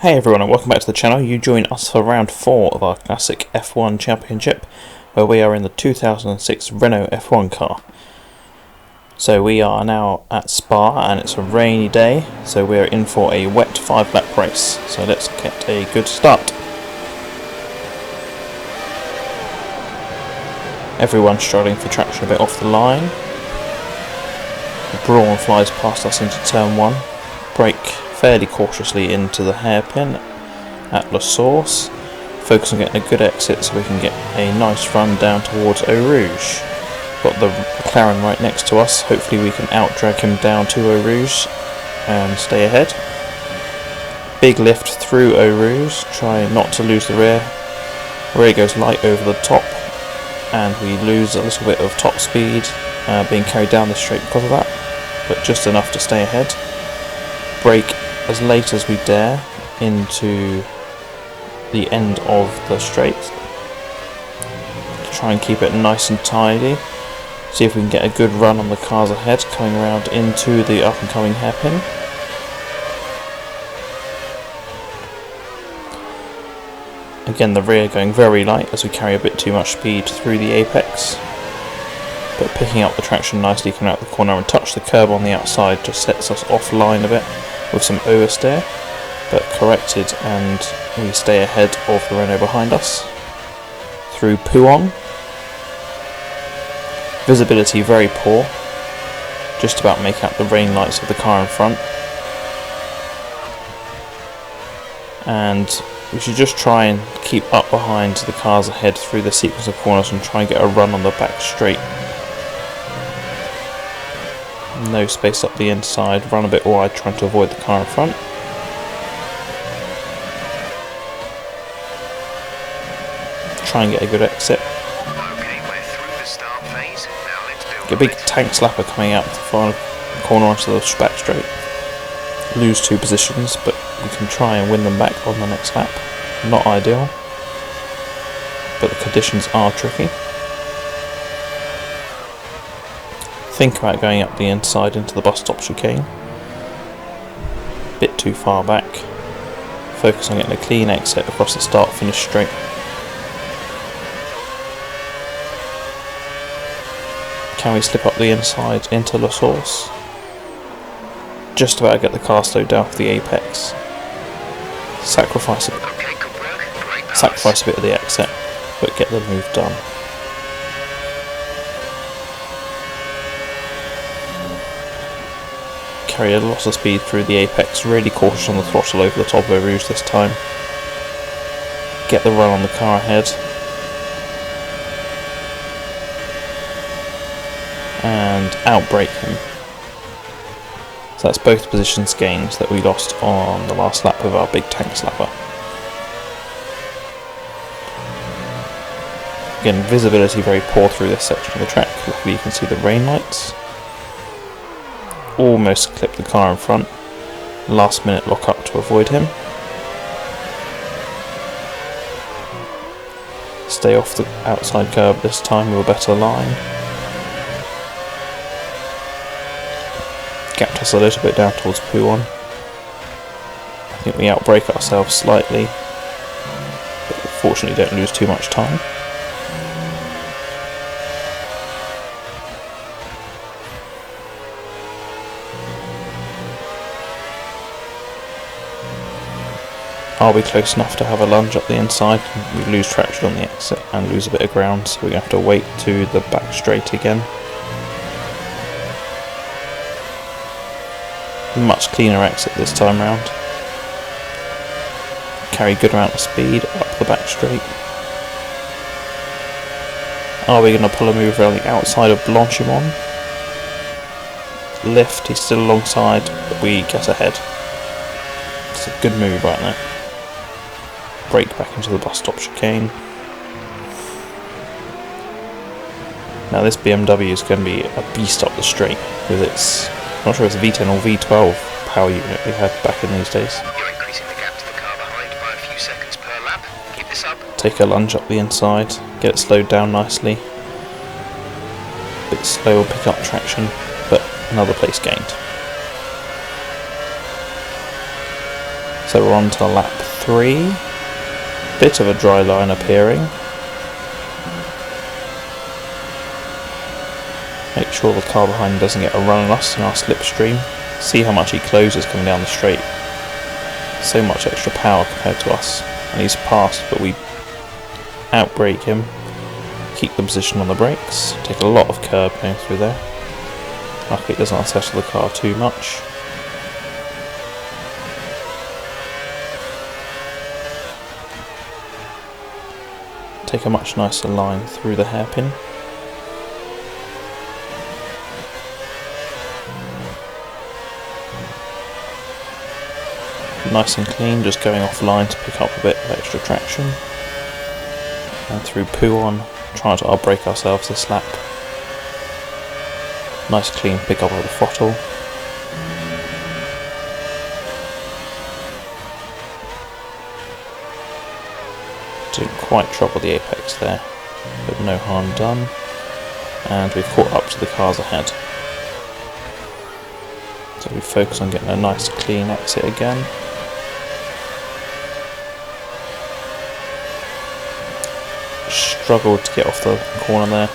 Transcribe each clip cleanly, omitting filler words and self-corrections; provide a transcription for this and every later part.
Hey everyone and welcome back to the channel. You join us for round 4 of our classic F1 championship, where we are in the 2006 Renault F1 car. So we are now at Spa and it's a rainy day, so we are in for a wet 5-lap race. So let's get a good start. Everyone's struggling for traction a bit off the line. The Brawn flies past us into turn 1. Brake fairly cautiously into the hairpin at La Source, focus on getting a good exit so we can get a nice run down towards Eau Rouge. Got the McLaren right next to us, hopefully we can out-drag him down to Eau Rouge and stay ahead. Big lift through Eau Rouge, try not to lose the rear. Rear goes light over the top and we lose a little bit of top speed, being carried down the straight because of that, but just enough to stay ahead. Brake as late as we dare into the end of the straight. Try and keep it nice and tidy. See if we can get a good run on the cars ahead coming around into the up and coming hairpin. Again, the rear going very light as we carry a bit too much speed through the apex, but picking up the traction nicely coming out the corner and touch the curb on the outside just sets us offline a bit with some oversteer, but corrected and we stay ahead of the Renault behind us. Through Pouon. Visibility very poor, just about make out the rain lights of the car in front. And we should just try and keep up behind the cars ahead through the sequence of corners and try and get a run on the back straight. No space up the inside, run a bit wide trying to avoid the car in front. Try and get a good exit. Okay, we're through the start phase. Now let's build Get a big tank slapper coming out the final corner onto the back straight. Lose 2 positions, but we can try and win them back on the next lap. Not ideal, but the conditions are tricky. Think about going up the inside into the bus stop chicane. Bit too far back. Focus on getting a clean exit across the start finish straight. Can we slip up the inside into La Source? Just about to get the car slowed down for the apex. Sacrifice a bit of the exit, but get the move done. Carry a lot of speed through the apex, really cautious on the throttle over the top of Eau Rouge this time. Get the run on the car ahead. And outbrake him. So that's both positions gained that we lost on the last lap with our big tank slapper. Again, visibility very poor through this section of the track. Luckily you can see the rain lights. Almost clipped the car in front. Last minute lock up to avoid him. Stay off the outside curb this time with a better line. Gapped us a little bit down towards Pouon. I think we outbrake ourselves slightly, but fortunately don't lose too much time. Are we close enough to have a lunge up the inside? We lose traction on the exit and lose a bit of ground, so we're going to have to wait to the back straight again. Much cleaner exit this time round. Carry a good amount of speed up the back straight. Are we going to pull a move around the outside of Blanchimont? Lift, he's still alongside, but we get ahead. It's a good move right there. Brake back into the bus stop chicane. Now this BMW is going to be a beast up the straight with its, I'm not sure if it's V10 or V12 power unit we had back in these days. You're increasing the gap to the car behind by a few seconds per lap. Keep this up. Take a lunge up the inside, get it slowed down nicely. Bit slow, pick up traction, but another place gained. So we're on to lap 3. Bit of a dry line appearing. Make sure the car behind doesn't get a run on us in our slipstream. See how much he closes coming down the straight. So much extra power compared to us. And he's passed, but we outbrake him. Keep the position on the brakes. Take a lot of curb going through there. Luckily it doesn't unsettle the car too much. Take a much nicer line through the hairpin. Nice and clean, just going offline to pick up a bit of extra traction. And through Puon, trying to outbrake ourselves this lap. Nice clean pick up of the throttle. Didn't quite trouble the apex there, but no harm done. And we've caught up to the cars ahead. So we focus on getting a nice clean exit again. Struggled to get off the corner there.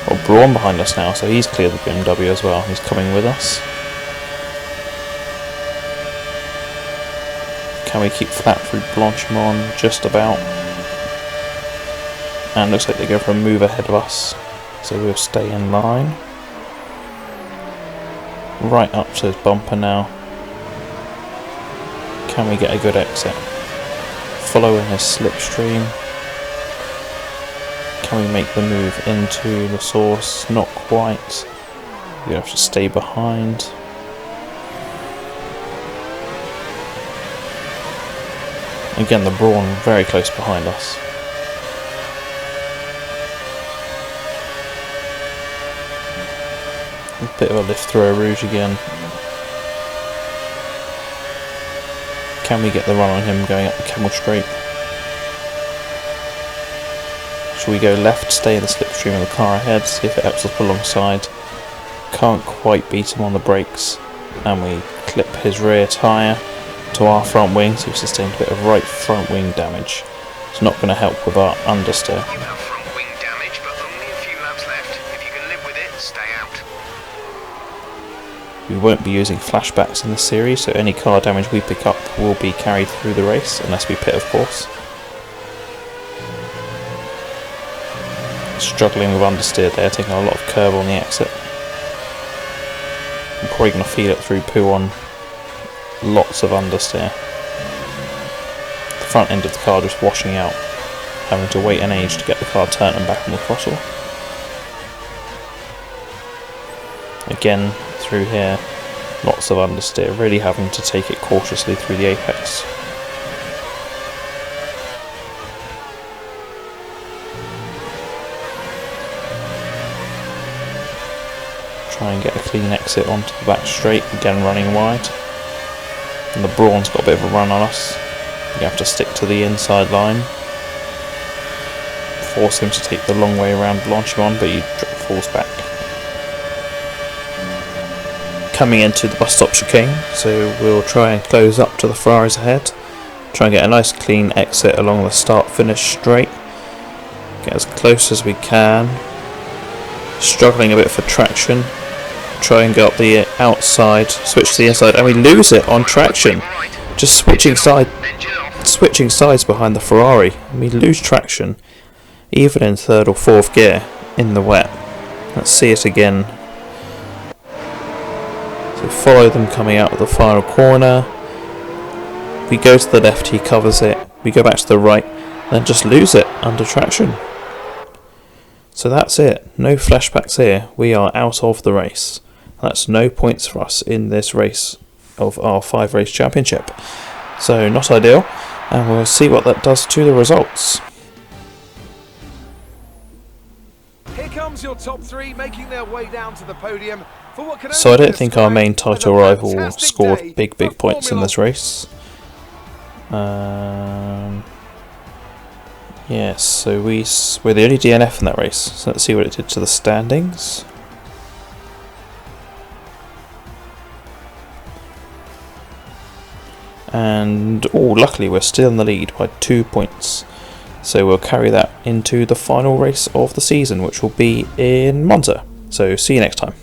Got Braun behind us now, so he's cleared the BMW as well. He's coming with us. Can we keep flat through Blanchimont? Just about. And looks like they go for a move ahead of us, so we'll stay in line. Right up to his bumper now. Can we get a good exit? Following his slipstream. Can we make the move into the source? Not quite. We have to stay behind. Again, the Braun very close behind us. A bit of a lift through a Rouge again. Can we get the run on him going up the Camel Straight? Should we go left, stay in the slipstream of the car ahead, see if it helps us alongside? Can't quite beat him on the brakes, and we clip his rear tyre to our front wing, so we've sustained a bit of right front wing damage. It's not going to help with our understeer. You have front wing damage, but only a few laps left. If you can live with it, stay out. We won't be using flashbacks in this series, so any car damage we pick up will be carried through the race, unless we pit, of course. Struggling with understeer there, taking a lot of curb on the exit. I'm probably going to feel it through Puon. Lots of understeer. The front end of the car just washing out, having to wait an age to get the car turning back on the throttle. Again, through here, lots of understeer, really having to take it cautiously through the apex. Try and get a clean exit onto the back straight, again running wide. And the Braun's got a bit of a run on us. You have to stick to the inside line. Force him to take the long way around Blanchimont, but he falls back. Coming into the bus stop chicane, so we'll try and close up to the Ferraris ahead. Try and get a nice clean exit along the start-finish straight. Get as close as we can. Struggling a bit for traction. Try and go up the outside, switch to the inside, and we lose it on traction. Just switching sides behind the Ferrari, and we lose traction, even in third or fourth gear in the wet. Let's see it again. So follow them coming out of the final corner. We go to the left, he covers it. We go back to the right, then just lose it under traction. So that's it. No flashbacks here. We are out of the race. That's no points for us in this race of our 5-race championship. So not ideal, and we'll see what that does to the results. Here comes your top 3 making their way down to the podium. For what can So I only don't think our describe main as title a rival fantastic scored day big for points in Formula this race. Yes, so we're the only DNF in that race. So let's see what it did to the standings. And luckily we're still in the lead by 2 points. So we'll carry that into the final race of the season, which will be in Monza. So see you next time.